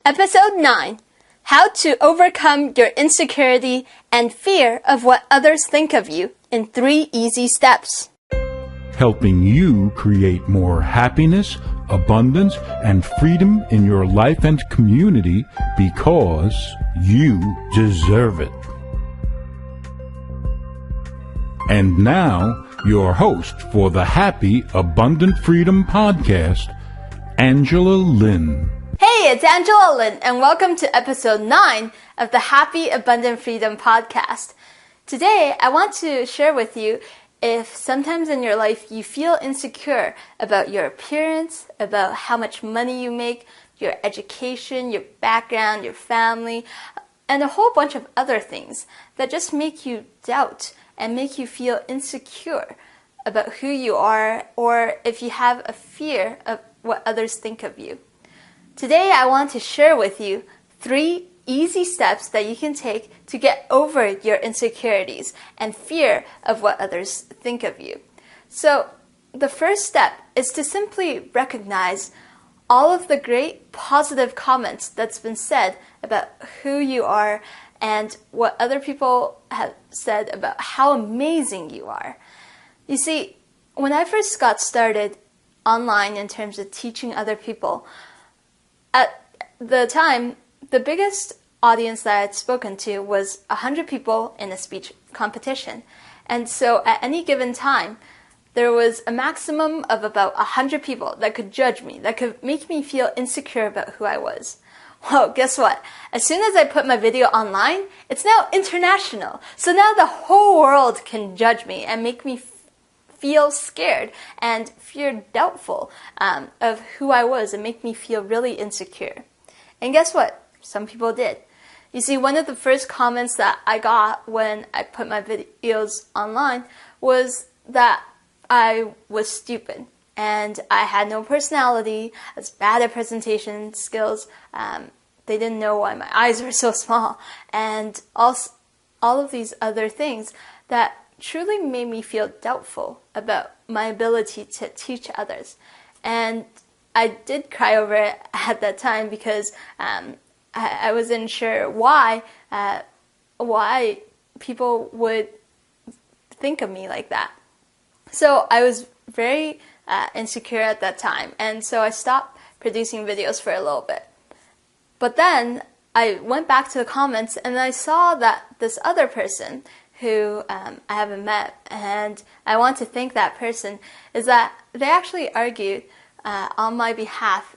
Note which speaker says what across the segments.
Speaker 1: Episode 9, How to Overcome Your Insecurity and Fear of What Others Think of You in 3 Easy Steps.
Speaker 2: Helping you create more happiness, abundance, and freedom in your life and community because you deserve it. And now, your host for the Happy Abundant Freedom Podcast, Angela Lynn.
Speaker 1: Hey, it's Angela Lynn, and welcome to episode 9 of the Happy Abundant Freedom Podcast. Today, I want to share with you if sometimes in your life you feel insecure about your appearance, about how much money you make, your education, your background, your family, and a whole bunch of other things that just make you doubt and make you feel insecure about who you are, or if you have a fear of what others think of you. Today, I want to share with you 3 easy steps that you can take to get over your insecurities and fear of what others think of you. So, the first step is to simply recognize all of the great positive comments that's been said about who you are and what other people have said about how amazing you are. You see, when I first got started online in terms of teaching other people, at the time, the biggest audience that I had spoken to was 100 people in a speech competition. And so at any given time, there was a maximum of about 100 people that could judge me, that could make me feel insecure about who I was. Well, guess what? As soon as I put my video online, it's now international. So now the whole world can judge me and make me feel scared and fear doubtful of who I was and make me feel really insecure. And guess what? Some people did. You see, one of the first comments that I got when I put my videos online was that I was stupid and I had no personality, I was bad at presentation skills, they didn't know why my eyes were so small, and also all of these other things that truly made me feel doubtful about my ability to teach others. And I did cry over it at that time because I wasn't sure why people would think of me like that. So I was very insecure at that time, and so I stopped producing videos for a little bit. But then I went back to the comments and I saw that this other person who I haven't met, and I want to thank that person, is that they actually argued on my behalf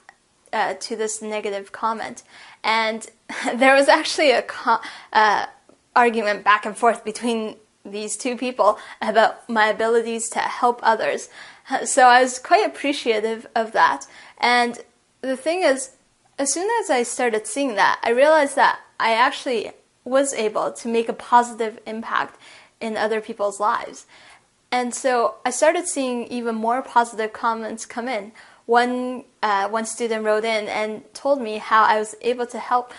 Speaker 1: to this negative comment. And there was actually a argument back and forth between these 2 people about my abilities to help others. So I was quite appreciative of that. And the thing is, as soon as I started seeing that, I realized that I actually was able to make a positive impact in other people's lives. And so I started seeing even more positive comments come in. One student wrote in and told me how I was able to help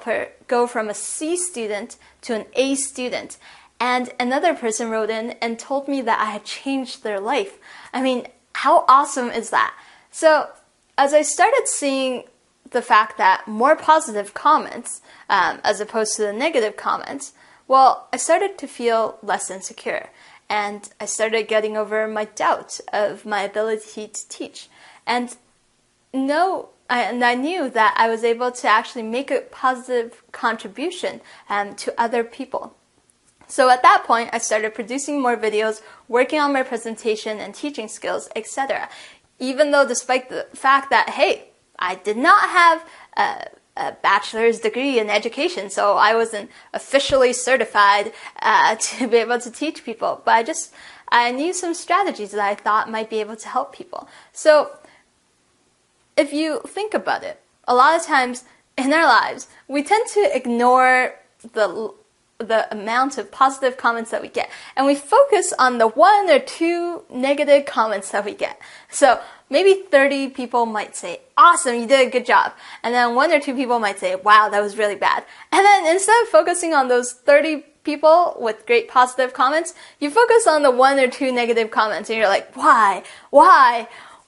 Speaker 1: her go from a C student to an A student. And another person wrote in and told me that I had changed their life. I mean, how awesome is that? So as I started seeing the fact that more positive comments as opposed to the negative comments, well, I started to feel less insecure, and I started getting over my doubt of my ability to teach. And I knew that I was able to actually make a positive contribution to other people. So at that point, I started producing more videos, working on my presentation and teaching skills, etc. Even though despite the fact that, hey, I did not have a bachelor's degree in education, so I wasn't officially certified to be able to teach people. But I knew some strategies that I thought might be able to help people. So if you think about it, a lot of times in our lives, we tend to ignore the amount of positive comments that we get, and we focus on the 1 or 2 negative comments that we get. So maybe 30 people might say, awesome, you did a good job. And then 1 or 2 people might say, wow, that was really bad. And then instead of focusing on those 30 people with great positive comments, you focus on the 1 or 2 negative comments, and you're like, why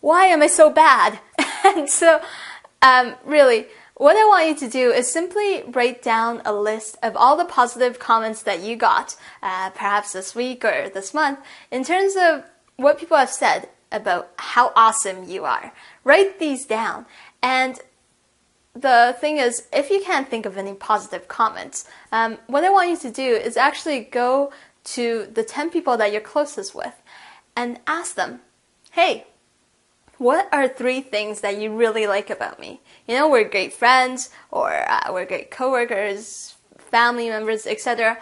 Speaker 1: am I so bad? And so really, what I want you to do is simply write down a list of all the positive comments that you got, perhaps this week or this month, in terms of what people have said about how awesome you are. Write these down. And the thing is, if you can't think of any positive comments, what I want you to do is actually go to the 10 people that you're closest with and ask them, hey, what are 3 things that you really like about me? You know, we're great friends, or we're great coworkers, family members, etc.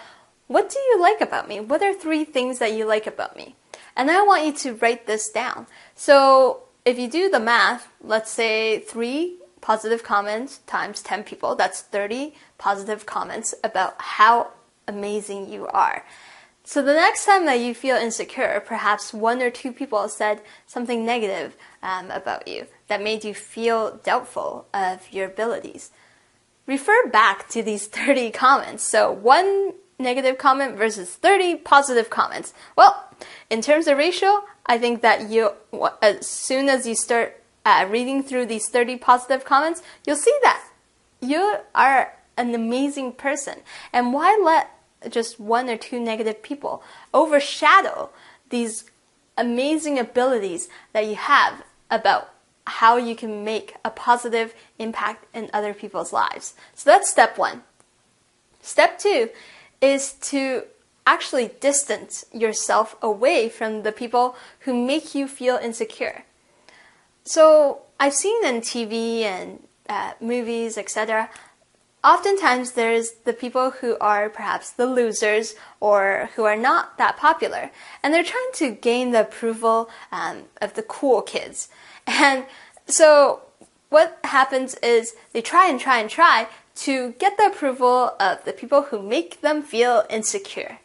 Speaker 1: What do you like about me? What are 3 things that you like about me? And I want you to write this down. So if you do the math, let's say 3 positive comments times 10 people, that's 30 positive comments about how amazing you are. So the next time that you feel insecure, perhaps 1 or 2 people said something negative about you that made you feel doubtful of your abilities. Refer back to these 30 comments. So 1 negative comment versus 30 positive comments. Well, in terms of ratio, I think that as soon as you start reading through these 30 positive comments, you'll see that you are an amazing person. And why let just 1 or 2 negative people overshadow these amazing abilities that you have about how you can make a positive impact in other people's lives? So that's step 1. Step 2 is to actually distance yourself away from the people who make you feel insecure. So I've seen in TV and movies, etc., oftentimes there's the people who are perhaps the losers or who are not that popular, and they're trying to gain the approval of the cool kids. And so what happens is they try and try and try to get the approval of the people who make them feel insecure.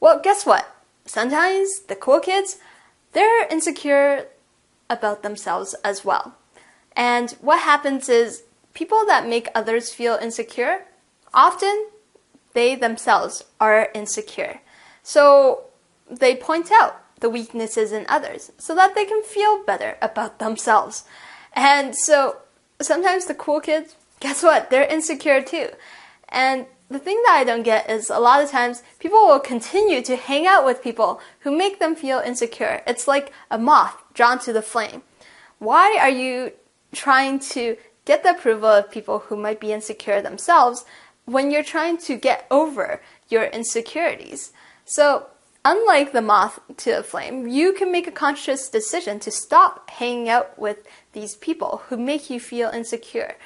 Speaker 1: Well, guess what? Sometimes the cool kids, they're insecure about themselves as well. And what happens is people that make others feel insecure, often they themselves are insecure. So they point out the weaknesses in others so that they can feel better about themselves. And so sometimes the cool kids, guess what? They're insecure too. And the thing that I don't get is a lot of times people will continue to hang out with people who make them feel insecure. It's like a moth drawn to the flame. Why are you trying to get the approval of people who might be insecure themselves when you're trying to get over your insecurities? So unlike the moth to the flame, you can make a conscious decision to stop hanging out with these people who make you feel insecure.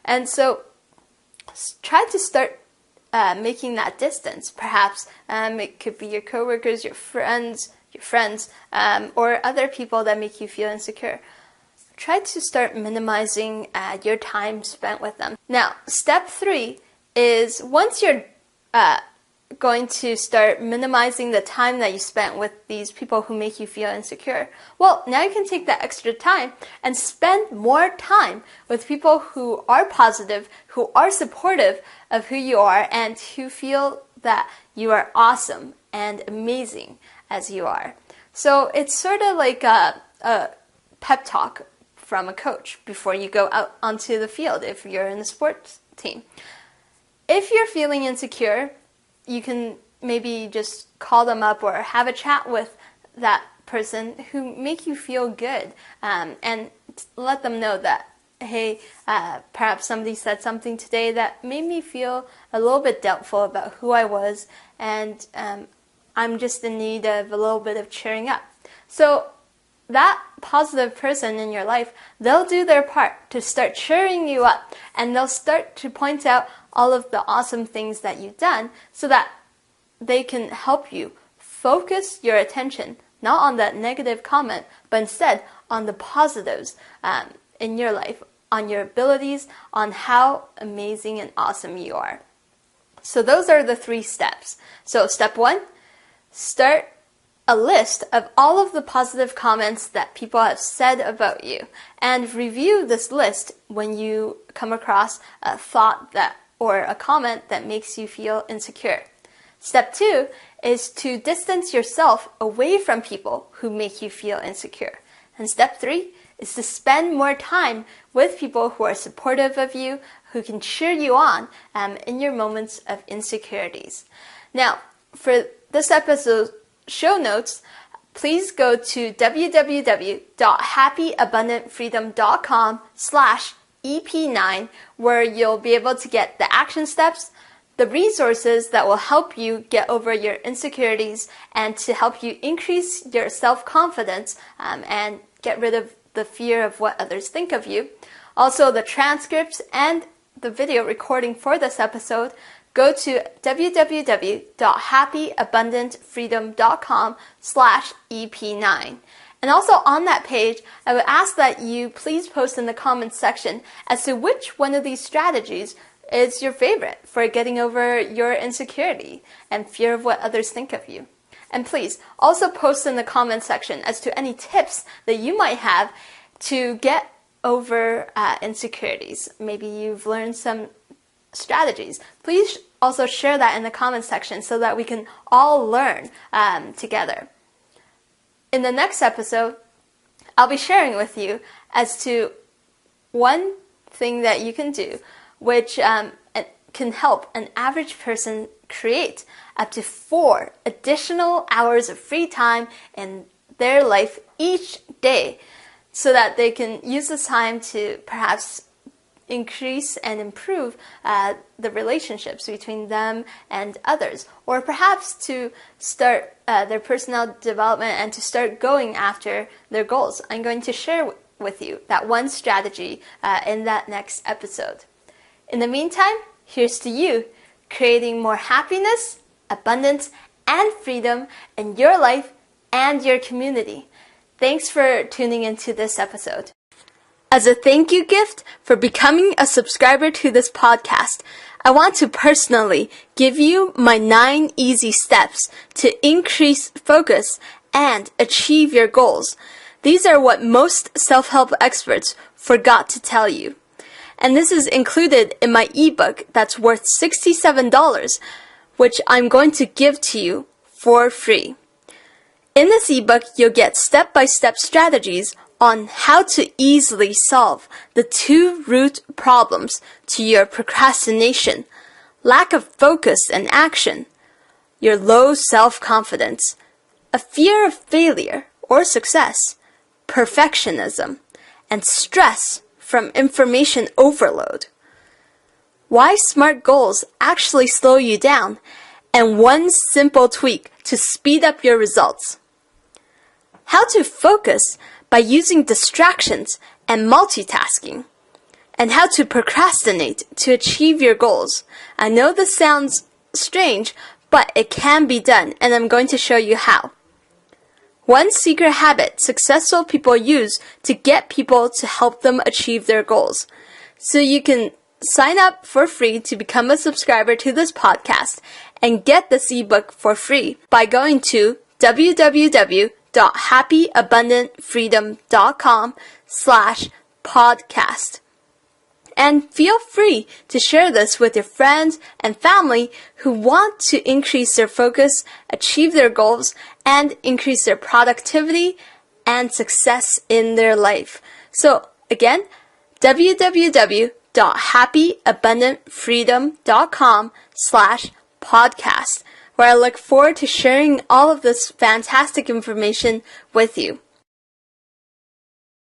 Speaker 1: And so try to start making that distance. Perhaps it could be your coworkers, your friends, or other people that make you feel insecure. Try to start minimizing your time spent with them. Now, step 3 is once you're going to start minimizing the time that you spent with these people who make you feel insecure, well, now you can take that extra time and spend more time with people who are positive, who are supportive of who you are, and who feel that you are awesome and amazing as you are. So it's sort of like a pep talk from a coach before you go out onto the field if you're in a sports team. If you're feeling insecure, you can maybe just call them up or have a chat with that person who make you feel good, and let them know that, hey, perhaps somebody said something today that made me feel a little bit doubtful about who I was, and I'm just in need of a little bit of cheering up. So that positive person in your life, they'll do their part to start cheering you up, and they'll start to point out all of the awesome things that you've done so that they can help you focus your attention not on that negative comment, but instead on the positives in your life, on your abilities, on how amazing and awesome you are. So those are the 3 steps. So step 1, start a list of all of the positive comments that people have said about you, and review this list when you come across a thought that or a comment that makes you feel insecure. Step 2 is to distance yourself away from people who make you feel insecure. And step 3 is to spend more time with people who are supportive of you, who can cheer you on in your moments of insecurities. Now, for this episode's show notes, please go to www.happyabundantfreedom.com/EP9, where you'll be able to get the action steps, the resources that will help you get over your insecurities and to help you increase your self-confidence and get rid of the fear of what others think of you. Also, the transcripts and the video recording for this episode. Go to www.happyabundantfreedom.com/EP9. And also on that page, I would ask that you please post in the comments section as to which one of these strategies is your favorite for getting over your insecurity and fear of what others think of you. And please also post in the comments section as to any tips that you might have to get over insecurities. Maybe you've learned some strategies. Please also share that in the comments section so that we can all learn together. In the next episode, I'll be sharing with you as to one thing that you can do which can help an average person create up to 4 additional hours of free time in their life each day so that they can use this time to perhaps increase and improve the relationships between them and others, or perhaps to start their personal development and to start going after their goals. I'm going to share with you that one strategy in that next episode. In the meantime, here's to you, creating more happiness, abundance, and freedom in your life and your community. Thanks for tuning into this episode. As a thank you gift for becoming a subscriber to this podcast, I want to personally give you my 9 easy steps to increase focus and achieve your goals. These are what most self-help experts forgot to tell you. And this is included in my ebook that's worth $67, which I'm going to give to you for free. In this ebook, you'll get step-by-step strategies on how to easily solve the 2 root problems to your procrastination, lack of focus and action, your low self-confidence, a fear of failure or success, perfectionism, and stress from information overload. Why SMART goals actually slow you down, and one simple tweak to speed up your results. How to focus by using distractions and multitasking, and how to procrastinate to achieve your goals. I know this sounds strange, but it can be done, and I'm going to show you how. One secret habit successful people use to get people to help them achieve their goals. So you can sign up for free to become a subscriber to this podcast and get this ebook for free by going to www.happyabundantfreedom.com/podcast. And feel free to share this with your friends and family who want to increase their focus, achieve their goals, and increase their productivity and success in their life. So again, www.happyabundantfreedom.com/podcast, where I look forward to sharing all of this fantastic information with you.